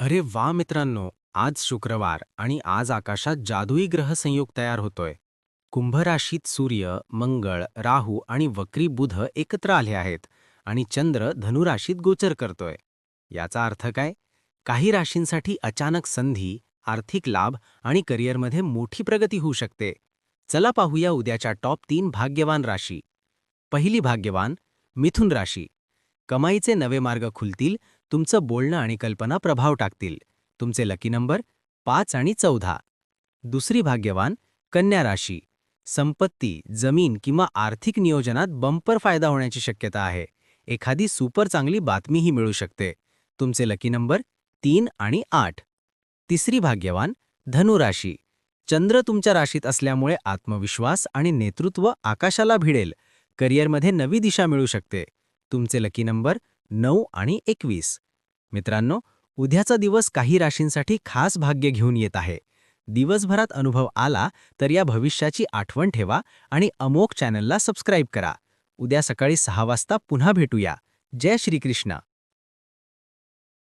अरे वा मित्रांनो, आज शुक्रवार आणि आज आकाशात जादुई ग्रह संयोग तयार होतोय. कुंभ राशीत सूर्य, मंगळ, राहू आणि वक्री बुध एकत्र आले आहेत आणि चंद्र धनु राशीत गोचर करतोय. याचा अर्थ काय? काही राशींसाठी अचानक संधी, आर्थिक लाभ आणि करिअरमध्ये मोठी प्रगती होऊ शकते. चला पाहूया उद्याच्या टॉप 3 भाग्यवान राशी. पहिली भाग्यवान, मिथुन राशी. कमाईचे नवे मार्ग खुलतील, तुमचं बोलणं आणि कल्पना प्रभाव टाकतील. तुमचे लकी नंबर 5 आणि 14. दुसरी भाग्यवान, कन्या राशी. संपत्ती, जमीन किंवा आर्थिक नियोजनात बंपर फायदा होण्याची शक्यता आहे. एखादी सुपर चांगली बातमीही मिळू शकते. तुमचे लकी नंबर 3 आणि 8. तिसरी भाग्यवान, धनु राशी. चंद्र तुमच्या राशीत असल्यामुळे आत्मविश्वास आणि नेतृत्व आकाशाला भिडेल. करिअरमध्ये नवी दिशा मिळू शकते. तुमचे लकी नंबर 9 आणि 21. मित्रांनो, उद्याचा दिवस काही राशींसाठी खास भाग्य घेऊन येत आहे. दिवसभरात अनुभव आला तर या भविष्याची आठवण ठेवा आणि अमोघ चॅनलला सबस्क्राईब करा. उद्या सकाळी 6 वाजता पुन्हा भेटूया. जय श्रीकृष्ण.